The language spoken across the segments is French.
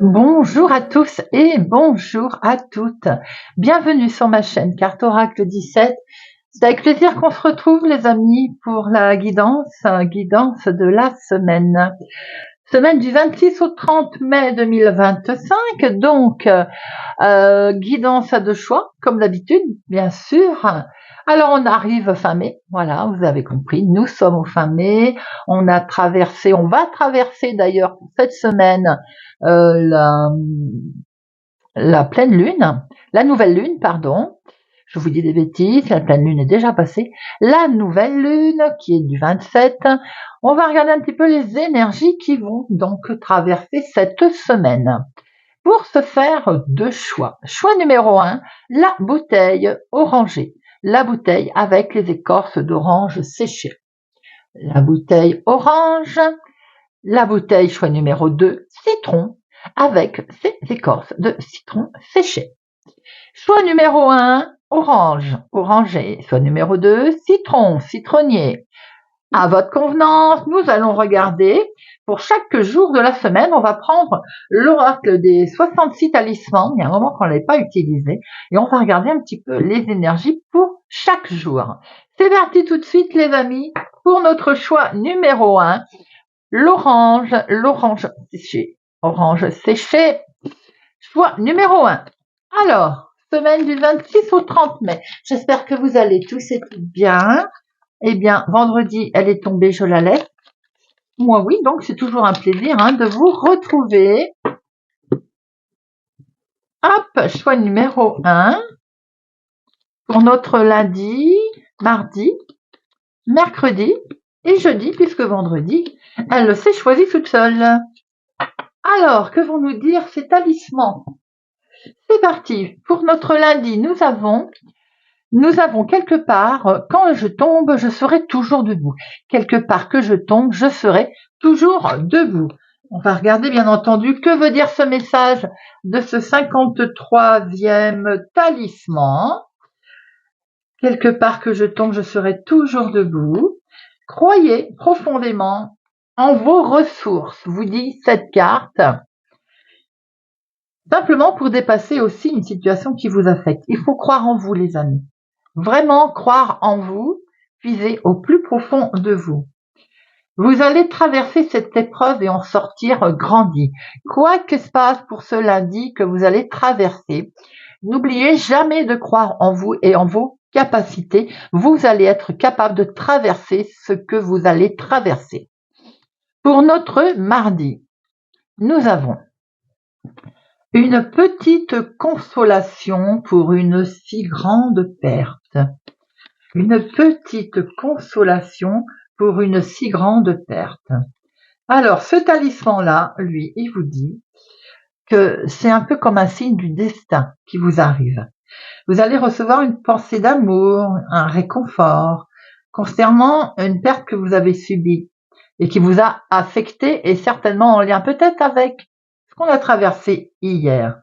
Bonjour à tous et bonjour à toutes. Bienvenue sur ma chaîne Carte Oracle 17. C'est avec plaisir qu'on se retrouve les amis pour la guidance de la semaine. Semaine du 26 au 30 mai 2025, donc guidance à deux choix, comme d'habitude, bien sûr. Alors on arrive fin mai, voilà, vous avez compris, nous sommes au fin mai, on va traverser d'ailleurs cette semaine la pleine lune, la nouvelle lune, pardon. Je vous dis des bêtises, la pleine lune est déjà passée. La nouvelle lune, qui est du 27, on va regarder un petit peu les énergies qui vont donc traverser cette semaine. Pour ce faire, deux choix. Choix numéro 1, la bouteille orangée. La bouteille avec les écorces d'orange séchées. La bouteille orange. La bouteille, choix numéro 2, citron, avec ses écorces de citron séchées. Choix numéro 1, orange, orangé. Choix numéro 2, citron, citronnier. À votre convenance, nous allons regarder pour chaque jour de la semaine, on va prendre l'oracle des 66 talismans, il y a un moment qu'on ne l'avait pas utilisé, et on va regarder un petit peu les énergies pour chaque jour. C'est parti tout de suite les amis, pour notre choix numéro 1, l'orange séché. Orange séché, choix numéro 1. Alors, semaine du 26 au 30 mai, j'espère que vous allez tous et toutes bien. Eh bien, vendredi, elle est tombée, je la laisse. Moi, oui, donc c'est toujours un plaisir de vous retrouver. Hop, choix numéro 1 pour notre lundi, mardi, mercredi et jeudi, puisque vendredi, elle s'est choisie toute seule. Alors, que vont nous dire ces talismans? C'est parti. Pour notre lundi, nous avons quelque part, quand je tombe, je serai toujours debout. Quelque part que je tombe, je serai toujours debout. On va regarder bien entendu que veut dire ce message de ce 53e talisman. Quelque part que je tombe, je serai toujours debout. Croyez profondément en vos ressources, vous dit cette carte. Simplement pour dépasser aussi une situation qui vous affecte. Il faut croire en vous les amis. Vraiment croire en vous, puiser au plus profond de vous. Vous allez traverser cette épreuve et en sortir grandi. Quoi que se passe pour ce lundi que vous allez traverser, n'oubliez jamais de croire en vous et en vos capacités. Vous allez être capable de traverser ce que vous allez traverser. Pour notre mardi, nous avons une petite consolation pour une si grande perte. Une petite consolation pour une si grande perte. Alors, ce talisman-là, lui, il vous dit que c'est un peu comme un signe du destin qui vous arrive. Vous allez recevoir une pensée d'amour, un réconfort concernant une perte que vous avez subie et qui vous a affecté et certainement en lien peut-être avec ce qu'on a traversé hier.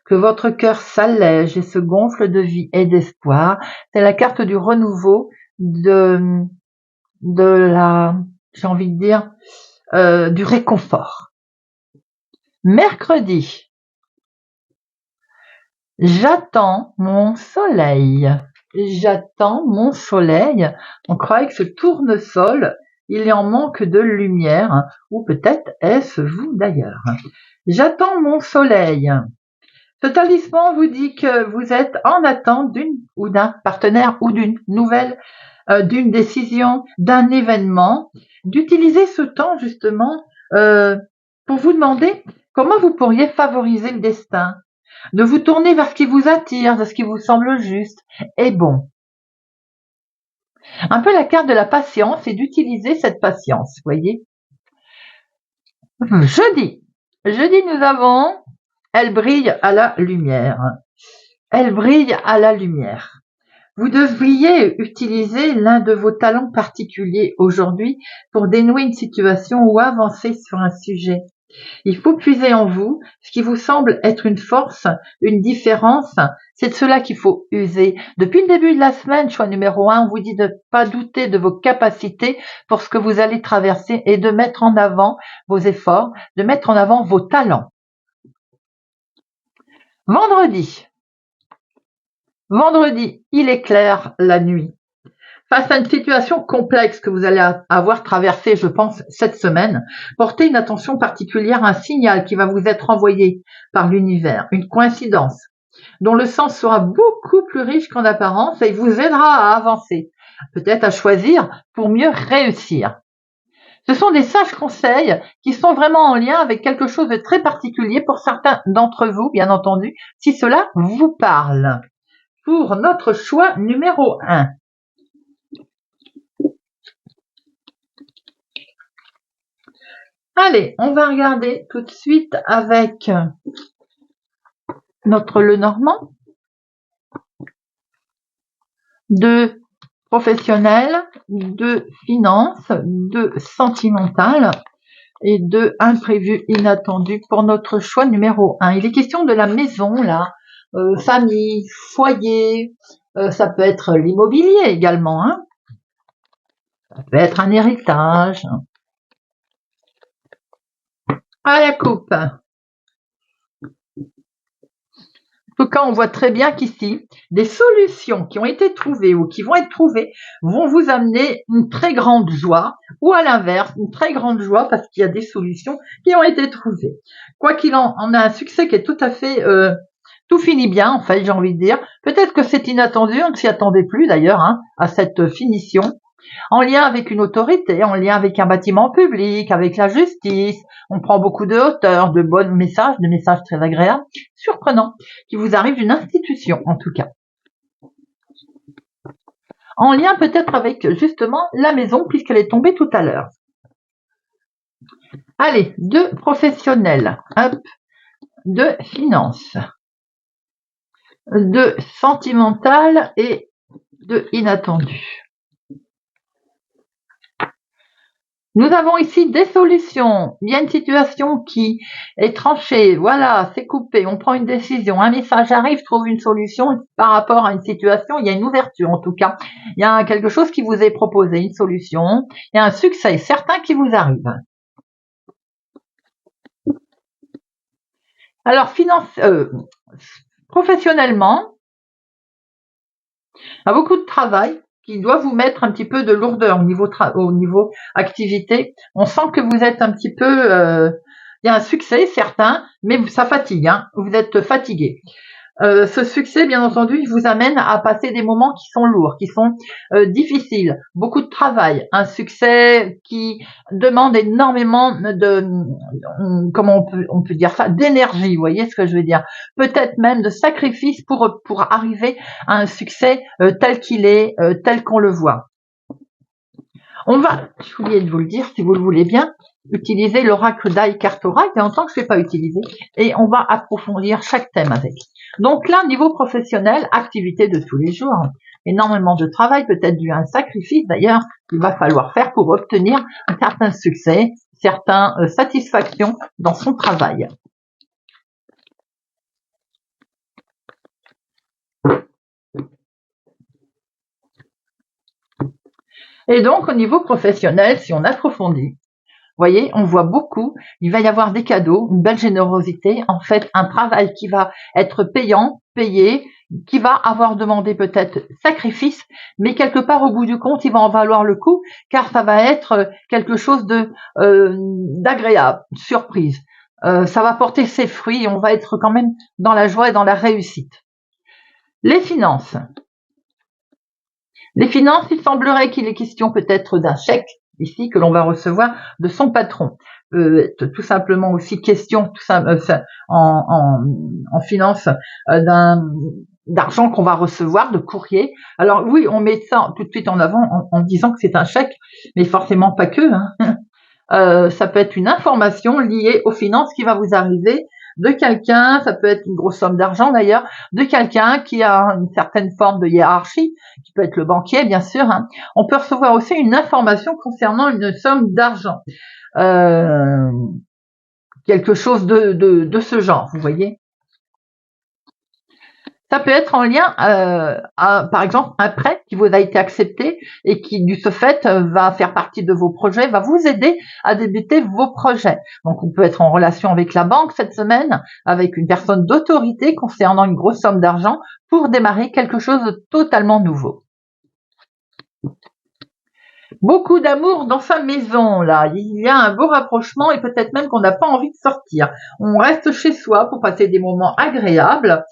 Que votre cœur s'allège et se gonfle de vie et d'espoir. C'est la carte du renouveau, de la, j'ai envie de dire, du réconfort. Mercredi, j'attends mon soleil. J'attends mon soleil. On croyait que ce tournesol, il y en manque de lumière, ou peut-être est-ce vous d'ailleurs. J'attends mon soleil. Ce talisman vous dit que vous êtes en attente d'une ou d'un partenaire ou d'une nouvelle, d'une décision, d'un événement, d'utiliser ce temps justement pour vous demander comment vous pourriez favoriser le destin, de vous tourner vers ce qui vous attire, vers ce qui vous semble juste et bon. Un peu la carte de la patience et d'utiliser cette patience, voyez. Jeudi, nous avons elle brille à la lumière. Elle brille à la lumière. Vous devriez utiliser l'un de vos talents particuliers aujourd'hui pour dénouer une situation ou avancer sur un sujet. Il faut puiser en vous ce qui vous semble être une force, une différence. C'est de cela qu'il faut user. Depuis le début de la semaine, choix numéro 1, on vous dit de ne pas douter de vos capacités pour ce que vous allez traverser et de mettre en avant vos efforts, de mettre en avant vos talents. Vendredi, il éclaire la nuit. Face à une situation complexe que vous allez avoir traversée, je pense, cette semaine, portez une attention particulière à un signal qui va vous être envoyé par l'univers, une coïncidence, dont le sens sera beaucoup plus riche qu'en apparence et vous aidera à avancer, peut-être à choisir pour mieux réussir. Ce sont des sages conseils qui sont vraiment en lien avec quelque chose de très particulier pour certains d'entre vous, bien entendu, si cela vous parle. Pour notre choix numéro 1. Allez, on va regarder tout de suite avec notre Lenormand. De professionnel, de finance, de sentimental et de imprévu inattendu pour notre choix numéro 1. Il est question de la maison, là, famille, foyer, ça peut être l'immobilier également, hein. Ça peut être un héritage. À la coupe. En tout cas, on voit très bien qu'ici, des solutions qui ont été trouvées ou qui vont être trouvées vont vous amener une très grande joie, ou à l'inverse, une très grande joie parce qu'il y a des solutions qui ont été trouvées. Quoi qu'il en a un succès qui est tout à fait, tout finit bien, en fait, j'ai envie de dire. Peut-être que c'est inattendu, on ne s'y attendait plus d'ailleurs, hein, à cette finition. En lien avec une autorité, en lien avec un bâtiment public, avec la justice, on prend beaucoup de hauteur, de bons messages, de messages très agréables, surprenants, qui vous arrivent d'une institution en tout cas. En lien peut-être avec justement la maison puisqu'elle est tombée tout à l'heure. Allez, de professionnels, hop, de finance, de sentimental et de inattendu. Nous avons ici des solutions. Il y a une situation qui est tranchée. Voilà, c'est coupé. On prend une décision. Un message arrive, trouve une solution par rapport à une situation. Il y a une ouverture en tout cas. Il y a quelque chose qui vous est proposé, une solution. Il y a un succès certain qui vous arrive. Alors, professionnellement, il y a beaucoup de travail qui doit vous mettre un petit peu de lourdeur au niveau activité. On sent que vous êtes un petit peu, il y a un succès certain, mais ça fatigue, hein, vous êtes fatigué. Ce succès, bien entendu, il vous amène à passer des moments qui sont lourds, qui sont difficiles, beaucoup de travail, un succès qui demande énormément comment on peut dire ça, d'énergie, vous voyez ce que je veux dire, peut-être même de sacrifice pour arriver à un succès tel qu'il est, tel qu'on le voit. On va, j'ai oublié de vous le dire, si vous le voulez bien, utiliser l'oracle d'Aïkartora, il y a longtemps que je ne l'ai pas utilisé, et on va approfondir chaque thème avec. Donc là, niveau professionnel, activité de tous les jours, énormément de travail, peut-être dû à un sacrifice d'ailleurs, qu'il va falloir faire pour obtenir un certain succès, certaines satisfactions dans son travail. Et donc, au niveau professionnel, si on approfondit, vous voyez, on voit beaucoup, il va y avoir des cadeaux, une belle générosité, en fait, un travail qui va être payant, payé, qui va avoir demandé peut-être sacrifice, mais quelque part au bout du compte, il va en valoir le coup, car ça va être quelque chose d'agréable, surprise. Ça va porter ses fruits et on va être quand même dans la joie et dans la réussite. Les finances. Les finances, il semblerait qu'il est question peut-être d'un chèque, ici, que l'on va recevoir de son patron. Tout simplement aussi question en finance d'argent qu'on va recevoir, de courrier. Alors oui, on met ça tout de suite en avant en disant que c'est un chèque, mais forcément pas que. Hein. Ça peut être une information liée aux finances qui va vous arriver de quelqu'un, ça peut être une grosse somme d'argent d'ailleurs, de quelqu'un qui a une certaine forme de hiérarchie, qui peut être le banquier bien sûr. Hein. On peut recevoir aussi une information concernant une somme d'argent. quelque chose de ce genre, vous voyez. Ça peut être en lien, par exemple, un prêt qui vous a été accepté et qui, du ce fait, va faire partie de vos projets, va vous aider à débuter vos projets. Donc, on peut être en relation avec la banque cette semaine, avec une personne d'autorité concernant une grosse somme d'argent pour démarrer quelque chose de totalement nouveau. Beaucoup d'amour dans sa maison, là. Il y a un beau rapprochement et peut-être même qu'on n'a pas envie de sortir. On reste chez soi pour passer des moments agréables.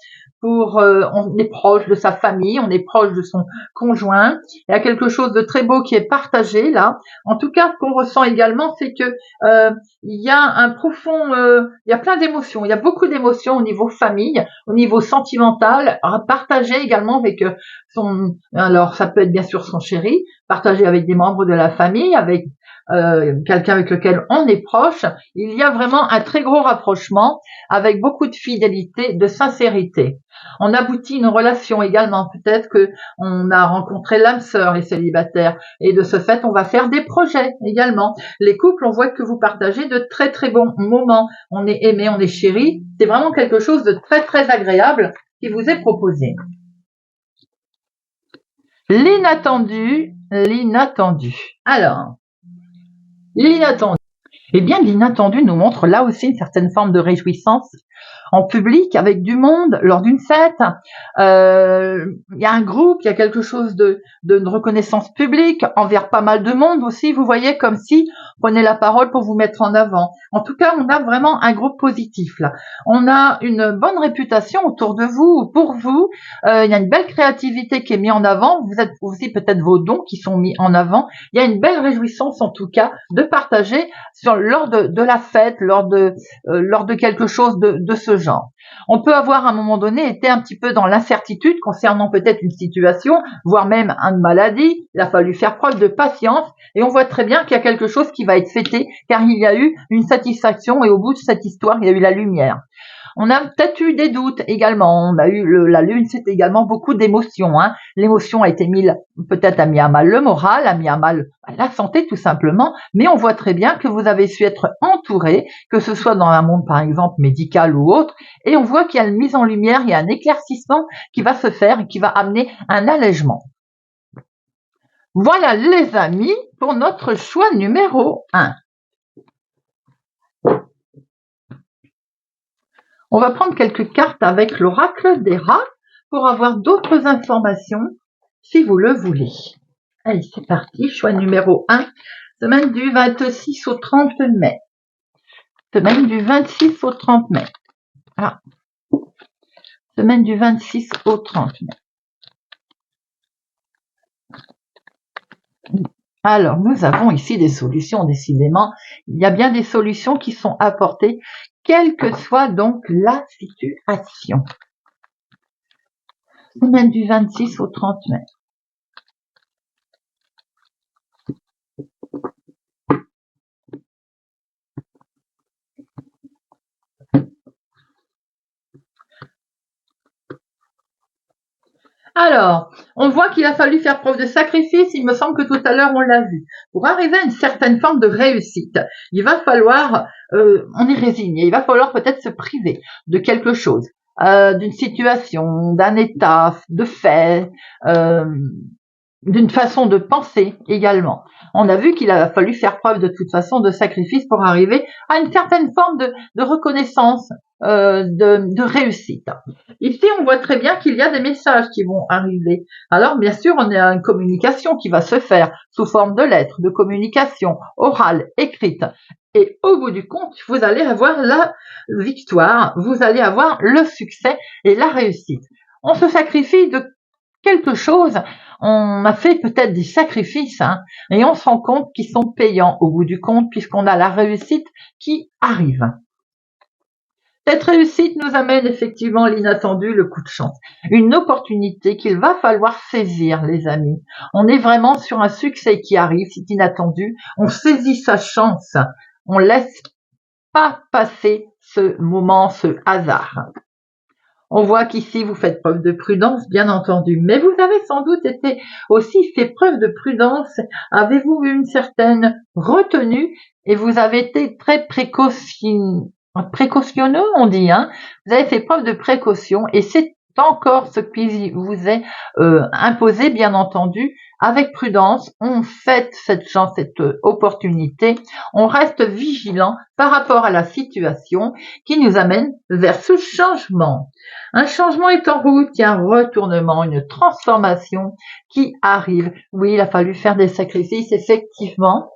On est proche de sa famille, on est proche de son conjoint. Il y a quelque chose de très beau qui est partagé là. En tout cas, ce qu'on ressent également, c'est que il y a un profond, il y a plein d'émotions. Il y a beaucoup d'émotions au niveau famille, au niveau sentimental, partagé également avec alors ça peut être bien sûr son chéri, partagé avec des membres de la famille, avec quelqu'un avec lequel on est proche. Il y a vraiment un très gros rapprochement avec beaucoup de fidélité, de sincérité. On aboutit une relation également. Peut-être que on a rencontré l'âme sœur, les célibataires, et de ce fait, on va faire des projets également. Les couples, on voit que vous partagez de très très bons moments. On est aimé, on est chéri. C'est vraiment quelque chose de très très agréable qui vous est proposé. L'inattendu, l'inattendu. Alors, l'inattendu. Eh bien, l'inattendu nous montre là aussi une certaine forme de réjouissance en public, avec du monde, lors d'une fête. Il y a un groupe, il y a quelque chose de reconnaissance publique envers pas mal de monde aussi. Vous voyez, comme si prenez la parole pour vous mettre en avant. En tout cas, on a vraiment un groupe positif là. On a une bonne réputation autour de vous, pour vous. Il y a une belle créativité qui est mise en avant. Vous êtes aussi peut-être vos dons qui sont mis en avant. Il y a une belle réjouissance en tout cas de partager lors de la fête, lors de quelque chose de ce genre. On peut avoir à un moment donné été un petit peu dans l'incertitude concernant peut-être une situation, voire même une maladie. Il a fallu faire preuve de patience et on voit très bien qu'il y a quelque chose qui va être fêté car il y a eu une satisfaction et au bout de cette histoire, il y a eu la lumière. On a peut-être eu des doutes également. On a eu la lune, c'est également beaucoup d'émotions. Hein. L'émotion a été peut-être a mis à mal le moral, a mis à mal la santé tout simplement. Mais on voit très bien que vous avez su être entouré, que ce soit dans un monde par exemple médical ou autre. Et on voit qu'il y a une mise en lumière, il y a un éclaircissement qui va se faire et qui va amener un allègement. Voilà les amis pour notre choix numéro 1. On va prendre quelques cartes avec l'oracle des rats pour avoir d'autres informations si vous le voulez. Allez, c'est parti. Choix numéro 1. Semaine du 26 au 30 mai. Semaine du 26 au 30 mai. Ah. Semaine du 26 au 30 mai. Alors, nous avons ici des solutions, décidément. Il y a bien des solutions qui sont apportées, quelle que soit donc la situation. Semaine du 26 au 30 mai. Alors, on voit qu'il a fallu faire preuve de sacrifice, il me semble que tout à l'heure on l'a vu. Pour arriver à une certaine forme de réussite, il va falloir, on est résigné, il va falloir peut-être se priver de quelque chose, d'une situation, d'un état, de fait, d'une façon de penser également. On a vu qu'il a fallu faire preuve de toute façon de sacrifice pour arriver à une certaine forme de reconnaissance, de réussite. Ici, on voit très bien qu'il y a des messages qui vont arriver. Alors, bien sûr, on a une communication qui va se faire sous forme de lettres, de communication orale, écrite. Et au bout du compte, vous allez avoir la victoire, vous allez avoir le succès et la réussite. On se sacrifie de quelque chose, on a fait peut-être des sacrifices, hein, et on se rend compte qu'ils sont payants au bout du compte puisqu'on a la réussite qui arrive. Cette réussite nous amène effectivement l'inattendu, le coup de chance. Une opportunité qu'il va falloir saisir, les amis. On est vraiment sur un succès qui arrive, c'est inattendu. On saisit sa chance. On laisse pas passer ce moment, ce hasard. On voit qu'ici, vous faites preuve de prudence, bien entendu, mais vous avez sans doute été aussi fait preuve de prudence. Avez-vous eu une certaine retenue et vous avez été très précautionneux, on dit, hein. Vous avez fait preuve de précaution et c'est encore ce qui vous est imposé, bien entendu, avec prudence. On fait cette chance, cette opportunité. On reste vigilant par rapport à la situation qui nous amène vers ce changement. Un changement est en route, il y a un retournement, une transformation qui arrive. Oui, il a fallu faire des sacrifices, effectivement.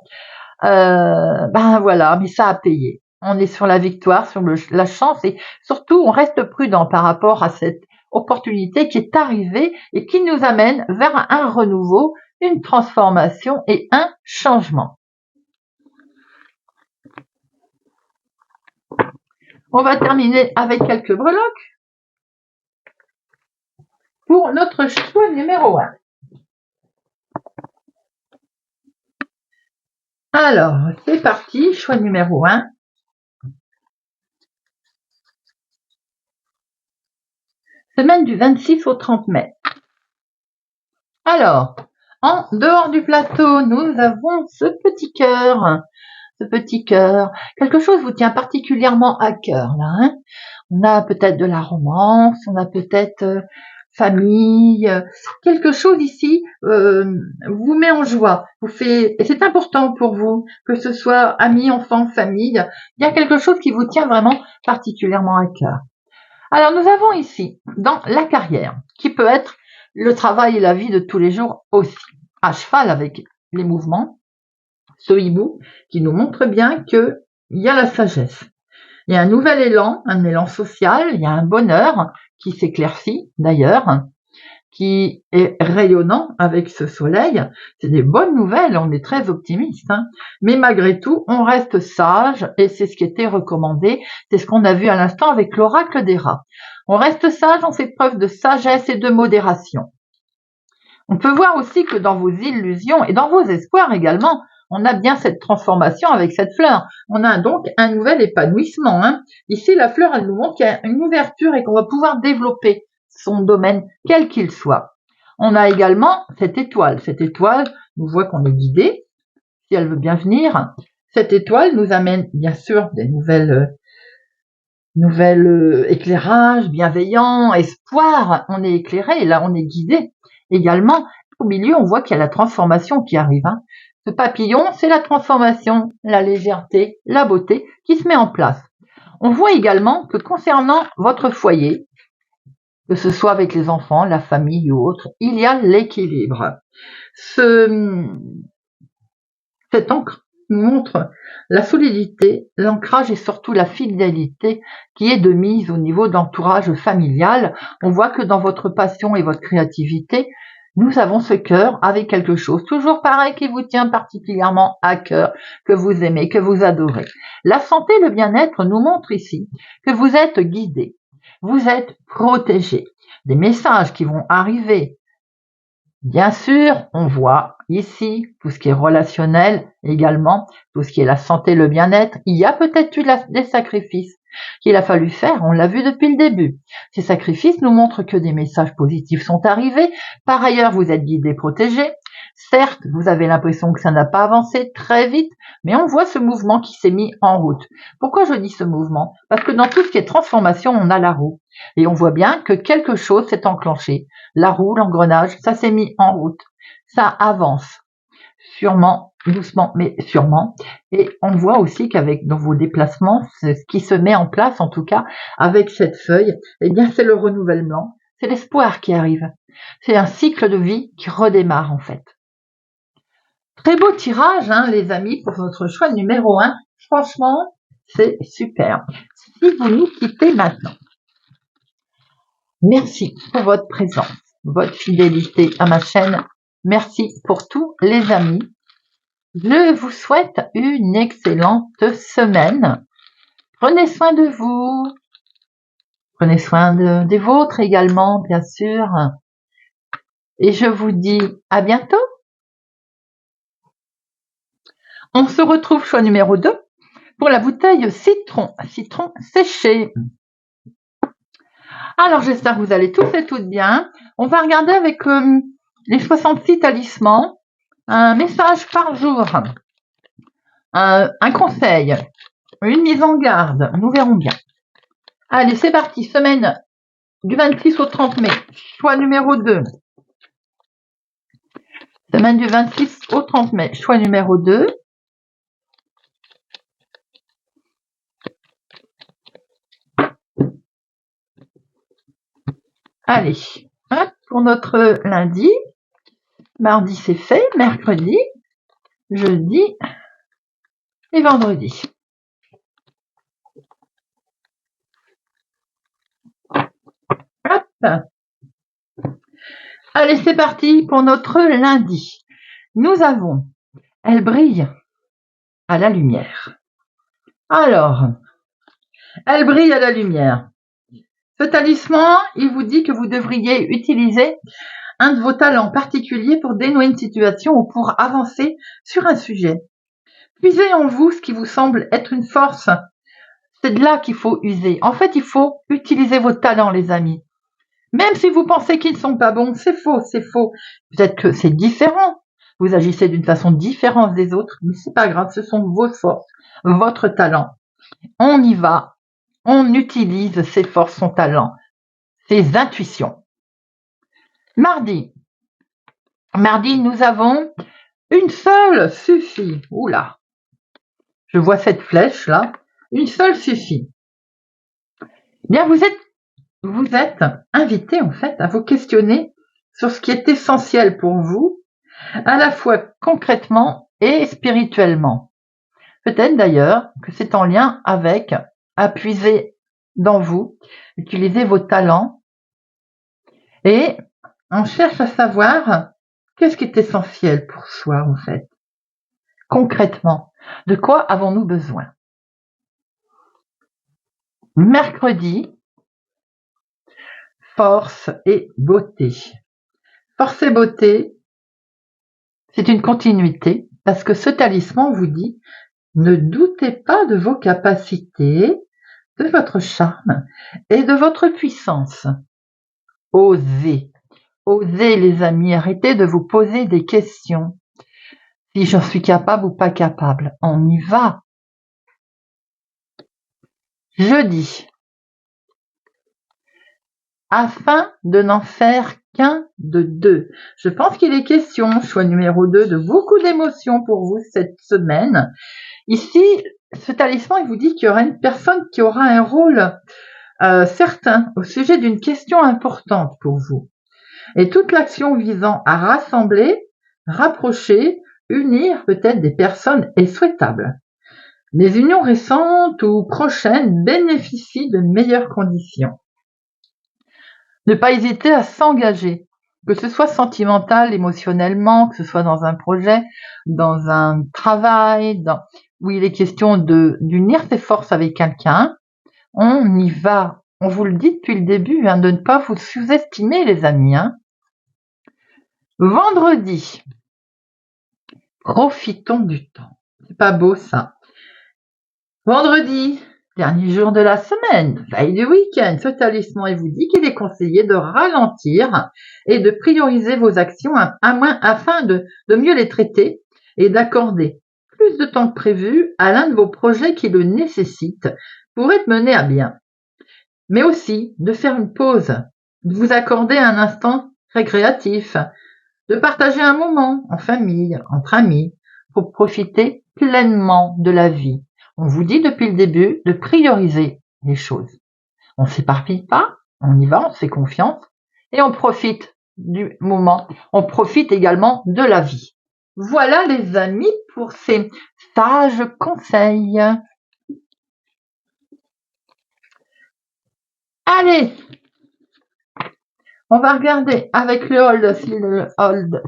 Ben voilà, mais ça a payé. On est sur la victoire, sur la chance et surtout on reste prudent par rapport à cette opportunité qui est arrivée et qui nous amène vers un renouveau, une transformation et un changement. On va terminer avec quelques breloques pour notre choix numéro 1. Alors, c'est parti, choix numéro 1. Semaine du 26 au 30 mai. Alors, en dehors du plateau, nous avons ce petit cœur. Quelque chose vous tient particulièrement à cœur, là, hein. On a peut-être de la romance, on a peut-être famille, quelque chose ici vous met en joie, et c'est important pour vous, que ce soit amis, enfants, famille, il y a quelque chose qui vous tient vraiment particulièrement à cœur. Alors nous avons ici, dans la carrière, qui peut être le travail et la vie de tous les jours aussi, à cheval avec les mouvements, ce hibou qui nous montre bien qu'il y a la sagesse. Il y a un nouvel élan, un élan social, il y a un bonheur qui s'éclaircit d'ailleurs, qui est rayonnant avec ce soleil. C'est des bonnes nouvelles, on est très optimiste, hein. Mais malgré tout, on reste sage et c'est ce qui était recommandé. C'est ce qu'on a vu à l'instant avec l'oracle des rats. On reste sage, on fait preuve de sagesse et de modération. On peut voir aussi que dans vos illusions et dans vos espoirs également, on a bien cette transformation avec cette fleur. On a donc un nouvel épanouissement, hein. Ici, la fleur, elle nous montre qu'il y a une ouverture et qu'on va pouvoir développer son domaine, quel qu'il soit. On a également cette étoile. Cette étoile nous voit qu'on est guidé, si elle veut bien venir. Cette étoile nous amène bien sûr des nouvelles éclairages, bienveillants, espoir. On est éclairé, là on est guidé. Également, au milieu, on voit qu'il y a la transformation qui arrive, hein. Ce papillon, c'est la transformation, la légèreté, la beauté qui se met en place. On voit également que concernant votre foyer, que ce soit avec les enfants, la famille ou autre, il y a l'équilibre. Cet encre montre la solidité, l'ancrage et surtout la fidélité qui est de mise au niveau de l'entourage familial. On voit que dans votre passion et votre créativité, nous avons ce cœur avec quelque chose, toujours pareil, qui vous tient particulièrement à cœur, que vous aimez, que vous adorez. La santé, le bien-être nous montre ici que vous êtes guidé, vous êtes protégé. Des messages qui vont arriver. Bien sûr, on voit ici tout ce qui est relationnel également, tout ce qui est la santé, le bien-être. Il y a peut-être eu des sacrifices qu'il a fallu faire, on l'a vu depuis le début. Ces sacrifices nous montrent que des messages positifs sont arrivés. Par ailleurs, vous êtes guidé, protégé. Certes, vous avez l'impression que ça n'a pas avancé très vite, mais on voit ce mouvement qui s'est mis en route. Pourquoi je dis ce mouvement? Parce que dans tout ce qui est transformation, on a la roue. Et on voit bien que quelque chose s'est enclenché. La roue, l'engrenage, ça s'est mis en route. Ça avance. Sûrement, doucement, mais sûrement. Et on voit aussi qu'avec dans vos déplacements, ce qui se met en place, en tout cas, avec cette feuille, eh bien, c'est le renouvellement. C'est l'espoir qui arrive. C'est un cycle de vie qui redémarre, en fait. Très beau tirage, hein, les amis, pour votre choix numéro 1. Franchement, c'est super. Si vous nous quittez maintenant, merci pour votre présence, votre fidélité à ma chaîne. Merci pour tous les amis. Je vous souhaite une excellente semaine. Prenez soin de vous. Prenez soin des vôtres également, bien sûr. Et je vous dis à bientôt. On se retrouve choix numéro 2 pour la bouteille citron séché. Alors j'espère que vous allez tous et toutes bien. On va regarder avec les 66 talismans, un message par jour, un conseil, une mise en garde, nous verrons bien. Allez, c'est parti, semaine du 26 au 30 mai, choix numéro 2. Semaine du 26 au 30 mai, choix numéro 2. Allez, hop, pour notre lundi. Mardi, c'est fait. Mercredi, jeudi et vendredi. Hop. Allez, c'est parti pour notre lundi. Nous avons, elle brille à la lumière. Alors, elle brille à la lumière. Ce talisman, il vous dit que vous devriez utiliser un de vos talents particuliers pour dénouer une situation ou pour avancer sur un sujet. Puisez en vous ce qui vous semble être une force. C'est de là qu'il faut user. En fait, il faut utiliser vos talents, les amis. Même si vous pensez qu'ils ne sont pas bons, c'est faux, c'est faux. Peut-être que c'est différent. Vous agissez d'une façon différente des autres, mais c'est pas grave, ce sont vos forces, votre talent. On y va. On utilise ses forces, son talent, ses intuitions. Mardi, nous avons une seule suffit. Oula, je vois cette flèche là. Une seule suffit. Bien, vous êtes invité en fait à vous questionner sur ce qui est essentiel pour vous, à la fois concrètement et spirituellement. Peut-être d'ailleurs que c'est en lien avec puiser dans vous, utiliser vos talents et on cherche à savoir qu'est-ce qui est essentiel pour soi en fait. Concrètement, de quoi avons-nous besoin? Mercredi, force et beauté. Force et beauté, c'est une continuité parce que ce talisman vous dit ne doutez pas de vos capacités, de votre charme et de votre puissance. Osez, osez les amis, arrêtez de vous poser des questions. Si j'en suis capable ou pas capable, on y va. Jeudi, afin de n'en faire qu'un de deux. Je pense qu'il est question, choix numéro 2, de beaucoup d'émotions pour vous cette semaine. Ici, ce talisman, il vous dit qu'il y aura une personne qui aura un rôle certain au sujet d'une question importante pour vous. Et toute l'action visant à rassembler, rapprocher, unir peut-être des personnes est souhaitable. Les unions récentes ou prochaines bénéficient de meilleures conditions. Ne pas hésiter à s'engager, que ce soit sentimental, émotionnellement, que ce soit dans un projet, dans un travail, où il est question d'unir ses forces avec quelqu'un. On y va. On vous le dit depuis le début, de ne pas vous sous-estimer, les amis. Vendredi, profitons du temps. C'est pas beau ça. Vendredi, dernier jour de la semaine, veille du week-end, ce talisman vous dit qu'il est conseillé de ralentir et de prioriser vos actions afin de mieux les traiter et d'accorder plus de temps que prévu à l'un de vos projets qui le nécessitent pour être mené à bien. Mais aussi de faire une pause, de vous accorder un instant récréatif, de partager un moment en famille, entre amis, pour profiter pleinement de la vie. On vous dit depuis le début de prioriser les choses. On ne s'éparpille pas, on y va, on se fait confiance et on profite du moment. On profite également de la vie. Voilà les amis pour ces sages conseils. Allez, on va regarder avec le old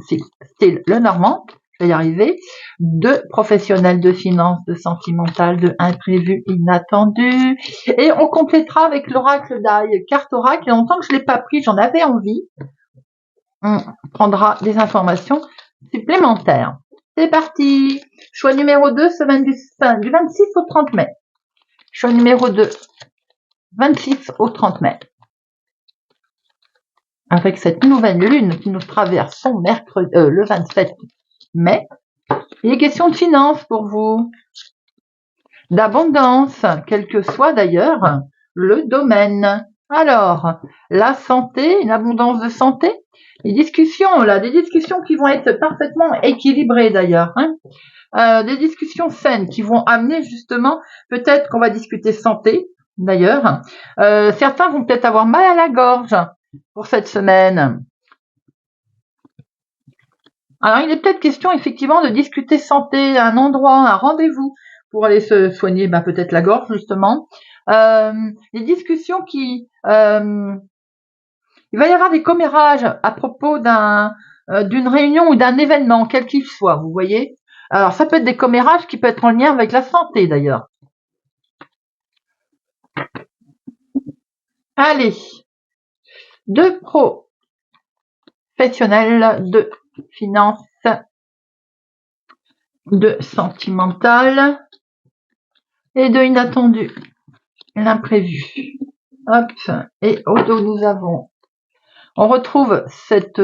style, le normand. Je vais y arriver, de professionnels de finance, de sentimental, de imprévu, inattendu. Et on complétera avec l'oracle d'ail, carte oracle. Il y a longtemps que je ne l'ai pas pris, j'en avais envie. On prendra des informations supplémentaires. C'est parti. Choix numéro 2, semaine du 26 au 30 mai. Choix numéro 2, 26 au 30 mai. Avec cette nouvelle lune qui nous traverse son mercredi, le 27 mai. Il est question de finances pour vous. d'abondance, quel que soit d'ailleurs le domaine. Alors, la santé, une abondance de santé, des discussions qui vont être parfaitement équilibrées d'ailleurs, des discussions saines qui vont amener justement, peut-être qu'on va discuter santé d'ailleurs. Certains vont peut-être avoir mal à la gorge pour cette semaine. Alors, il est peut-être question effectivement de discuter santé, un endroit, un rendez-vous pour aller se soigner, peut-être la gorge justement. Des discussions il va y avoir des commérages à propos d'une réunion ou d'un événement, quel qu'il soit, vous voyez. Alors, ça peut être des commérages qui peuvent être en lien avec la santé d'ailleurs. Allez, de professionnel, de finance, de sentimental et de inattendu, l'imprévu. Hop, et au dos on retrouve cet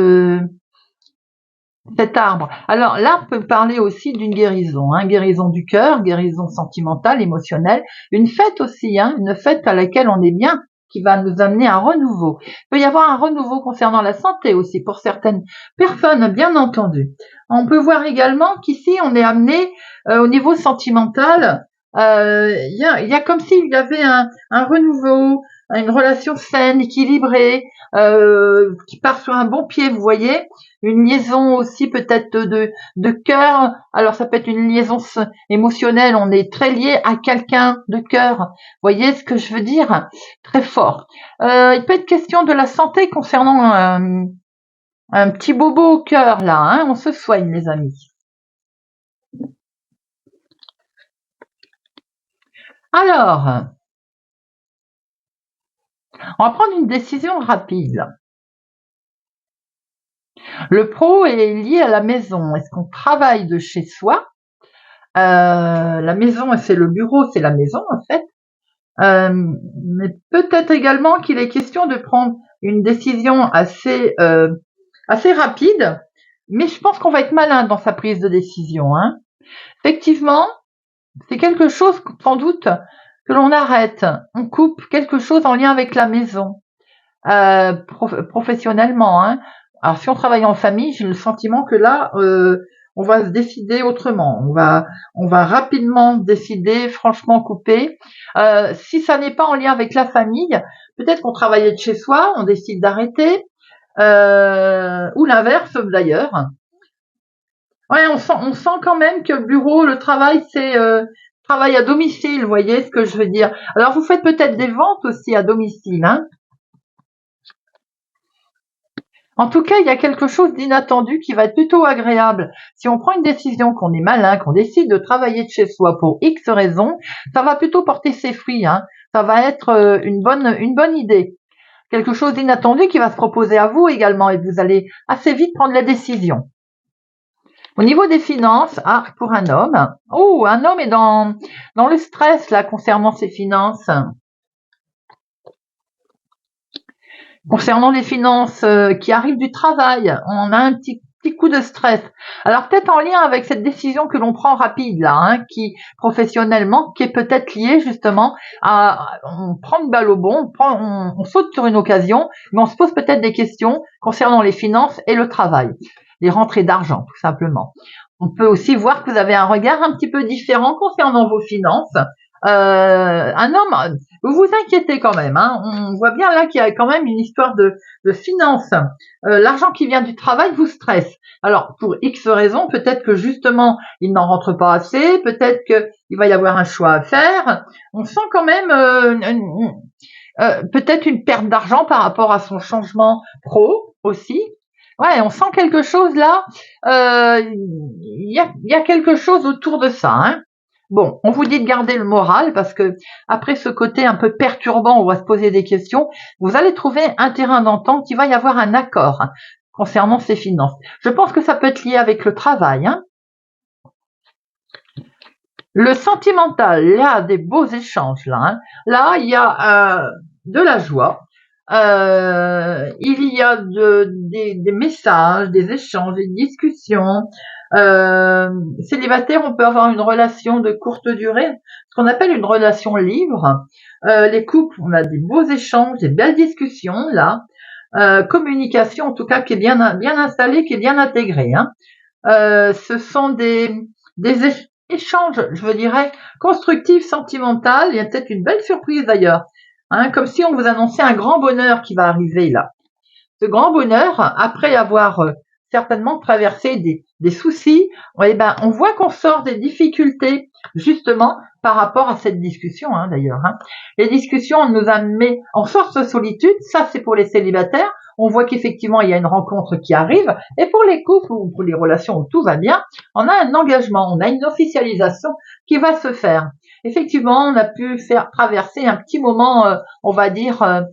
arbre. Alors l'arbre peut parler aussi d'une guérison, guérison du cœur, guérison sentimentale, émotionnelle, une fête aussi, une fête à laquelle on est bien, qui va nous amener un renouveau. Il peut y avoir un renouveau concernant la santé aussi pour certaines personnes, bien entendu. On peut voir également qu'ici on est amené au niveau sentimental. Il y a comme s'il y avait un renouveau, une relation saine, équilibrée, qui part sur un bon pied, vous voyez. Une liaison aussi peut-être de cœur. Alors ça peut être une liaison émotionnelle, on est très lié à quelqu'un de cœur. Vous voyez ce que je veux dire? Très fort. Il peut être question de la santé concernant un petit bobo au cœur là, on se soigne les amis. Alors, on va prendre une décision rapide. Le pro est lié à la maison. Est-ce qu'on travaille de chez soi? La maison, c'est le bureau, c'est la maison en fait. Mais peut-être également qu'il est question de prendre une décision assez rapide, mais je pense qu'on va être malin dans sa prise de décision. Effectivement, c'est quelque chose sans doute que l'on arrête, on coupe quelque chose en lien avec la maison, professionnellement. Alors si on travaille en famille, j'ai le sentiment que là, on va se décider autrement. On va rapidement décider, franchement couper. Si ça n'est pas en lien avec la famille, peut-être qu'on travaillait de chez soi, on décide d'arrêter, ou l'inverse d'ailleurs. Ouais, on sent quand même que le bureau, le travail, c'est travail à domicile, vous voyez ce que je veux dire. Alors vous faites peut-être des ventes aussi à domicile, En tout cas, il y a quelque chose d'inattendu qui va être plutôt agréable. Si on prend une décision, qu'on est malin, qu'on décide de travailler de chez soi pour X raisons, ça va plutôt porter ses fruits. Ça va être une bonne idée. Quelque chose d'inattendu qui va se proposer à vous également et vous allez assez vite prendre la décision. Au niveau des finances, pour un homme, un homme est dans le stress là concernant ses finances. Concernant les finances qui arrivent du travail, on a un petit coup de stress. Alors peut-être en lien avec cette décision que l'on prend rapide là, qui professionnellement, qui est peut-être liée justement à on prend une balle au bond, on saute sur une occasion, mais on se pose peut-être des questions concernant les finances et le travail, les rentrées d'argent tout simplement. On peut aussi voir que vous avez un regard un petit peu différent concernant vos finances. Un homme, vous vous inquiétez quand même. On voit bien là qu'il y a quand même une histoire de finances. L'argent qui vient du travail vous stresse. Alors pour X raisons, peut-être que justement il n'en rentre pas assez, peut-être qu'il va y avoir un choix à faire. On sent quand même peut-être une perte d'argent par rapport à son changement pro aussi. Ouais, on sent quelque chose là. Il y a quelque chose autour de ça. Bon, on vous dit de garder le moral parce que après ce côté un peu perturbant, on va se poser des questions. Vous allez trouver un terrain d'entente, il va y avoir un accord concernant ces finances. Je pense que ça peut être lié avec le travail. Le sentimental, il y a des beaux échanges là. Là, il y a de la joie. Il y a des messages, des échanges, des discussions. Célibataire, on peut avoir une relation de courte durée, ce qu'on appelle une relation libre. Les couples, on a des beaux échanges, des belles discussions là. Communication en tout cas qui est bien installée, qui est bien intégrée. Hein. Ce sont des échanges, je dirais, constructifs, sentimentaux. Il y a peut-être une belle surprise d'ailleurs. Hein, comme si on vous annonçait un grand bonheur qui va arriver là. Ce grand bonheur, après avoir certainement traversé des soucis, eh ben, on voit qu'on sort des difficultés justement par rapport à cette discussion d'ailleurs. Hein. Les discussions nous amènent en force de solitude, ça c'est pour les célibataires. On voit qu'effectivement il y a une rencontre qui arrive, et pour les couples ou pour les relations où tout va bien, on a un engagement, on a une officialisation qui va se faire. Effectivement, on a pu faire traverser un petit moment, on va dire, un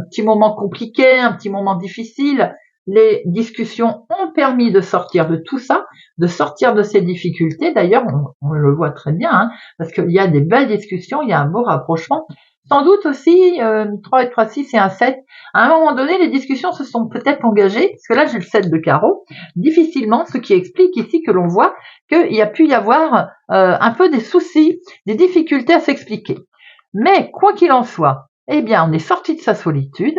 petit moment compliqué, un petit moment difficile. Les discussions ont permis de sortir de tout ça, de sortir de ces difficultés. D'ailleurs, on le voit très bien, hein, parce qu'il y a des belles discussions, il y a un beau rapprochement. Sans doute aussi, 3 et 3, 6 et 1, 7. À un moment donné, les discussions se sont peut-être engagées, parce que là, j'ai le 7 de carreau, difficilement, ce qui explique ici que l'on voit qu'il y a pu y avoir un peu des soucis, des difficultés à s'expliquer. Mais, quoi qu'il en soit, eh bien, on est sorti de sa solitude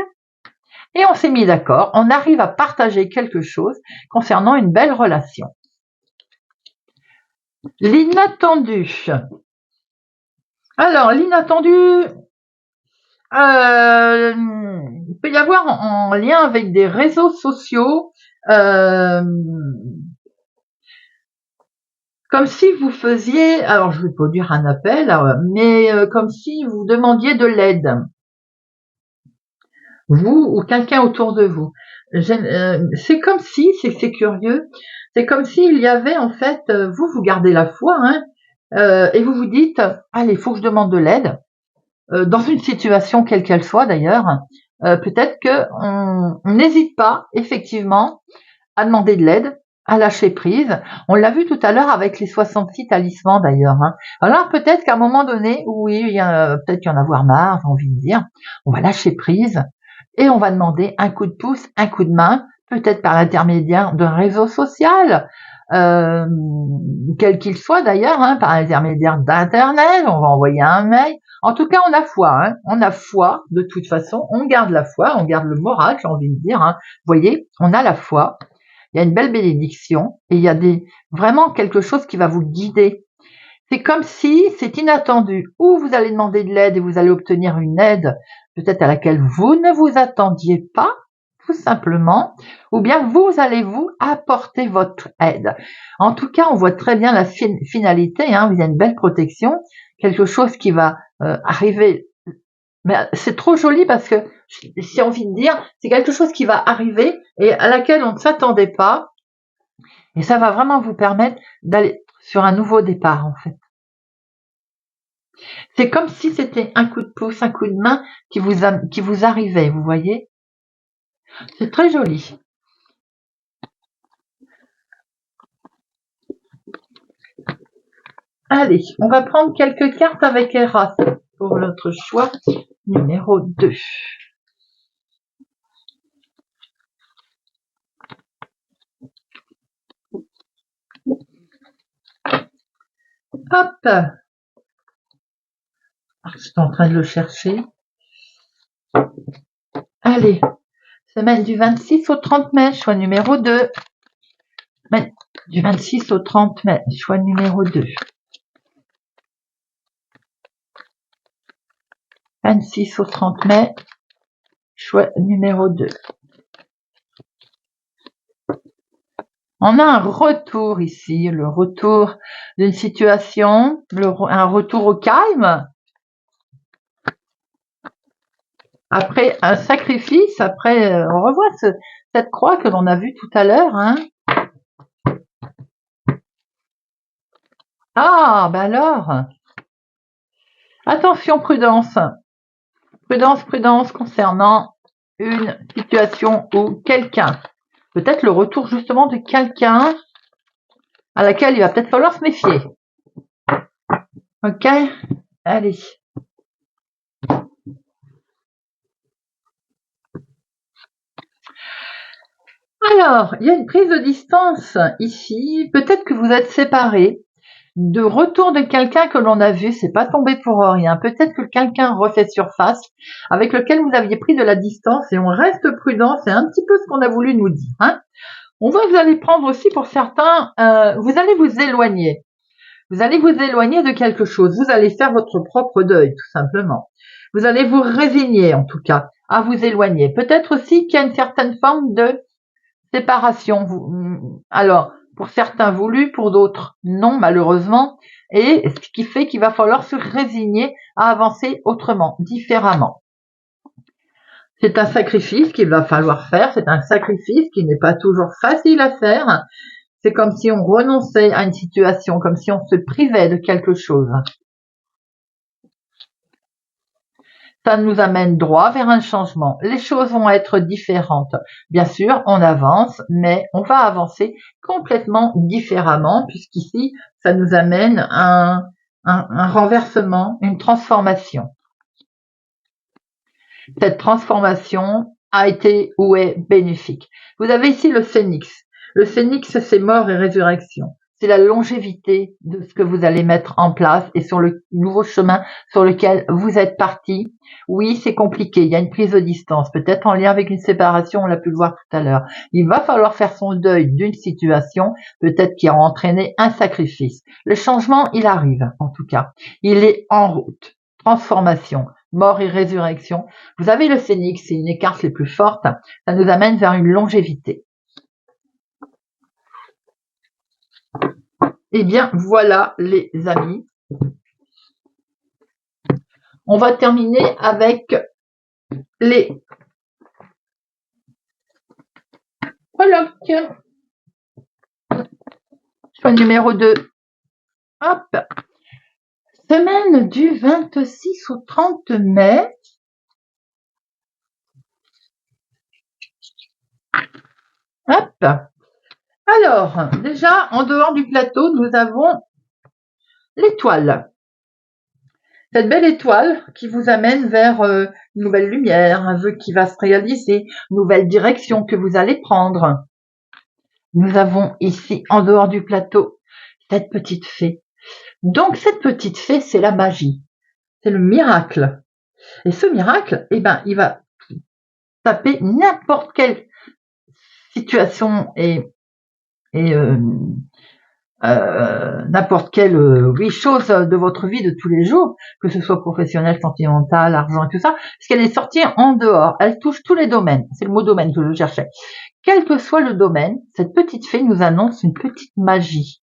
et on s'est mis d'accord, on arrive à partager quelque chose concernant une belle relation. L'inattendu. Alors, l'inattendu, il peut y avoir en lien avec des réseaux sociaux, comme si vous faisiez, alors je vais pas dire un appel, mais comme si vous demandiez de l'aide. Vous ou quelqu'un autour de vous. C'est comme si, c'est curieux, c'est comme s'il y avait en fait, vous gardez la foi, hein, et vous vous dites, allez, il faut que je demande de l'aide, dans une situation quelle qu'elle soit d'ailleurs, peut-être que on n'hésite pas effectivement à demander de l'aide, à lâcher prise. On l'a vu tout à l'heure avec les 66 talismans d'ailleurs. Hein. Alors peut-être qu'à un moment donné, oui, peut-être qu'il y en a avoir marre, j'ai envie de dire, on va lâcher prise et on va demander un coup de pouce, un coup de main, peut-être par l'intermédiaire d'un réseau social, quel qu'il soit d'ailleurs, hein, par l'intermédiaire d'internet, on va envoyer un mail. En tout cas, on a foi, hein, on a foi de toute façon, on garde la foi, on garde le moral, j'ai envie de dire. Hein. Vous voyez, on a la foi, il y a une belle bénédiction et il y a vraiment quelque chose qui va vous guider. C'est comme si c'est inattendu, ou vous allez demander de l'aide et vous allez obtenir une aide peut-être à laquelle vous ne vous attendiez pas, tout simplement, ou bien vous allez vous apporter votre aide. En tout cas, on voit très bien la finalité, hein, il y a une belle protection, quelque chose qui va arriver. Mais c'est trop joli parce que j'ai envie de dire, c'est quelque chose qui va arriver et à laquelle on ne s'attendait pas. Et ça va vraiment vous permettre d'aller sur un nouveau départ, en fait. C'est comme si c'était un coup de pouce, un coup de main qui vous arrivait, vous voyez. C'est très joli. Allez, on va prendre quelques cartes avec Eras pour notre choix numéro 2. Hop. Je suis en train de le chercher. Allez, semaine du 26 au 30 mai, choix numéro 2. Semaine du 26 au 30 mai, choix numéro 2. 26 au 30 mai, choix numéro 2. On a un retour ici, le retour d'une situation, un retour au calme. Après un sacrifice, après, on revoit cette croix que l'on a vue tout à l'heure. Hein. Ah, ben alors, attention, prudence. Prudence concernant une situation ou quelqu'un. Peut-être le retour justement de quelqu'un à laquelle il va peut-être falloir se méfier. Ok, allez. Alors, il y a une prise de distance ici. Peut-être que vous êtes séparés. De retour de quelqu'un que l'on a vu, c'est pas tombé pour rien. Peut-être que quelqu'un refait surface avec lequel vous aviez pris de la distance et on reste prudent. C'est un petit peu ce qu'on a voulu nous dire. Hein. On voit que vous allez prendre aussi pour certains, vous allez vous éloigner. Vous allez vous éloigner de quelque chose. Vous allez faire votre propre deuil, tout simplement. Vous allez vous résigner, en tout cas, à vous éloigner. Peut-être aussi qu'il y a une certaine forme de séparation. Alors, pour certains voulu, pour d'autres non, malheureusement. Et ce qui fait qu'il va falloir se résigner à avancer autrement, différemment. C'est un sacrifice qu'il va falloir faire. C'est un sacrifice qui n'est pas toujours facile à faire. C'est comme si on renonçait à une situation, comme si on se privait de quelque chose. Ça nous amène droit vers un changement. Les choses vont être différentes. Bien sûr, on avance, mais on va avancer complètement différemment, puisqu'ici, ça nous amène un renversement, une transformation. Cette transformation a été ou est bénéfique. Vous avez ici le phénix. Le phénix, c'est mort et résurrection. C'est la longévité de ce que vous allez mettre en place et sur le nouveau chemin sur lequel vous êtes parti. Oui, c'est compliqué. Il y a une prise de distance, peut-être en lien avec une séparation, on l'a pu le voir tout à l'heure. Il va falloir faire son deuil d'une situation, peut-être qui a entraîné un sacrifice. Le changement, il arrive, en tout cas. Il est en route. Transformation, mort et résurrection. Vous avez le phénix, c'est une des cartes les plus fortes. Ça nous amène vers une longévité. Eh bien, voilà les amis. On va terminer avec les colloques. Choix numéro 2. Hop. Semaine du 26 au 30 mai. Hop. Alors, déjà, en dehors du plateau, nous avons l'étoile. Cette belle étoile qui vous amène vers une nouvelle lumière, un vœu qui va se réaliser, une nouvelle direction que vous allez prendre. Nous avons ici, en dehors du plateau, cette petite fée. Donc, cette petite fée, c'est la magie. C'est le miracle. Et ce miracle, eh ben, il va taper n'importe quelle situation et n'importe quelle chose de votre vie de tous les jours, que ce soit professionnel, sentimental, argent et tout ça, parce qu'elle est sortie en dehors. Elle touche tous les domaines. C'est le mot domaine que je cherchais. Quel que soit le domaine, cette petite fée nous annonce une petite magie.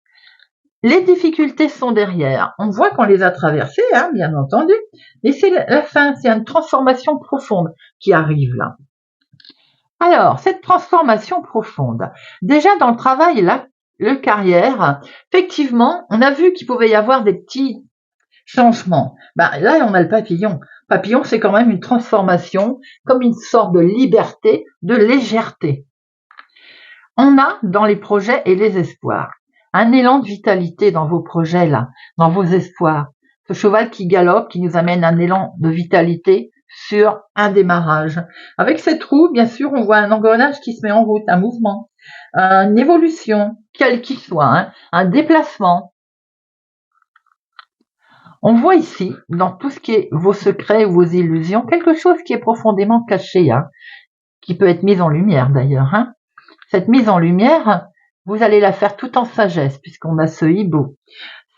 Les difficultés sont derrière. On voit qu'on les a traversées, hein, bien entendu, mais c'est la fin, c'est une transformation profonde qui arrive là. Alors, cette transformation profonde, déjà dans le travail et le carrière, effectivement, on a vu qu'il pouvait y avoir des petits changements. Là, on a le papillon. Papillon, c'est quand même une transformation, comme une sorte de liberté, de légèreté. On a dans les projets et les espoirs un élan de vitalité dans vos projets là, dans vos espoirs. Ce cheval qui galope, qui nous amène un élan de vitalité sur un démarrage. Avec cette roue, bien sûr, on voit un engrenage qui se met en route, un mouvement, une évolution, quel qu'il soit, hein, un déplacement. On voit ici, dans tout ce qui est vos secrets ou vos illusions, quelque chose qui est profondément caché, hein, qui peut être mis en lumière d'ailleurs. Hein. Cette mise en lumière, vous allez la faire tout en sagesse, puisqu'on a ce hibou.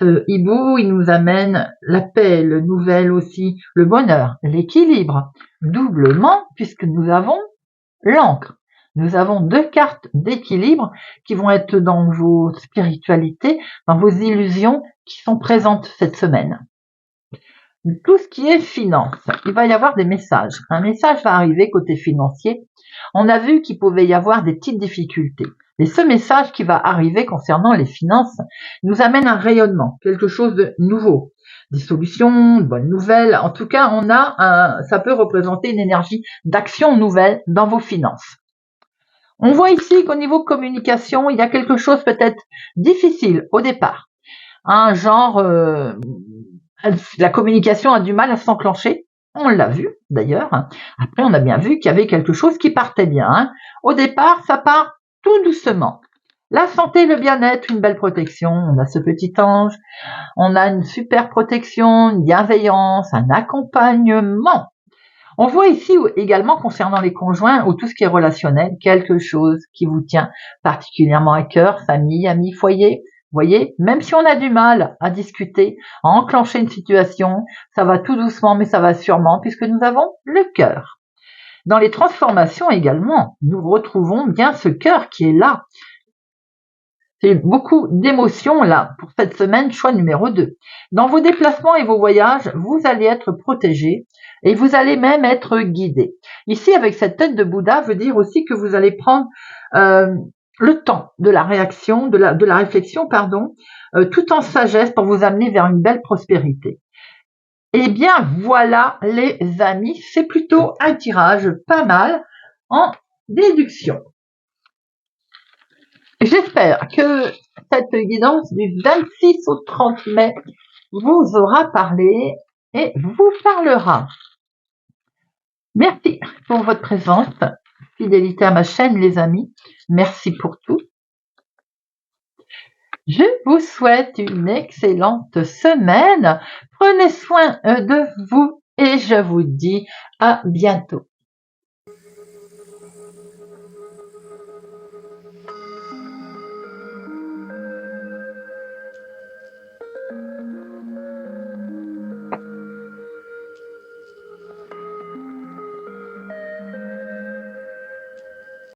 Ce hibou, il nous amène la paix, le nouvel aussi, le bonheur, l'équilibre, doublement, puisque nous avons l'encre. Nous avons 2 cartes d'équilibre qui vont être dans vos spiritualités, dans vos illusions qui sont présentes cette semaine. Tout ce qui est finance, il va y avoir des messages. Un message va arriver côté financier. On a vu qu'il pouvait y avoir des petites difficultés. Et ce message qui va arriver concernant les finances nous amène un rayonnement, quelque chose de nouveau, des solutions, de bonnes nouvelles. En tout cas, ça peut représenter une énergie d'action nouvelle dans vos finances. On voit ici qu'au niveau communication, il y a quelque chose peut-être difficile au départ. Un genre, la communication a du mal à s'enclencher. On l'a vu d'ailleurs. Après, on a bien vu qu'il y avait quelque chose qui partait bien. Hein. Au départ, ça part tout doucement. La santé, le bien-être, une belle protection. On a ce petit ange, on a une super protection, une bienveillance, un accompagnement. On voit ici également concernant les conjoints ou tout ce qui est relationnel, quelque chose qui vous tient particulièrement à cœur, famille, amis, foyer. Vous voyez, même si on a du mal à discuter, à enclencher une situation, ça va tout doucement, mais ça va sûrement, puisque nous avons le cœur. Dans les transformations également, nous retrouvons bien ce cœur qui est là. C'est beaucoup d'émotions là pour cette semaine, choix numéro 2. Dans vos déplacements et vos voyages, vous allez être protégés et vous allez même être guidés. Ici, avec cette tête de Bouddha, veut dire aussi que vous allez prendre le temps de la réaction, de la réflexion, tout en sagesse pour vous amener vers une belle prospérité. Eh bien, voilà les amis, c'est plutôt un tirage pas mal en déduction. J'espère que cette guidance du 26 au 30 mai vous aura parlé et vous parlera. Merci pour votre présence, fidélité à ma chaîne les amis, merci pour tout. Je vous souhaite une excellente semaine, prenez soin de vous et je vous dis à bientôt.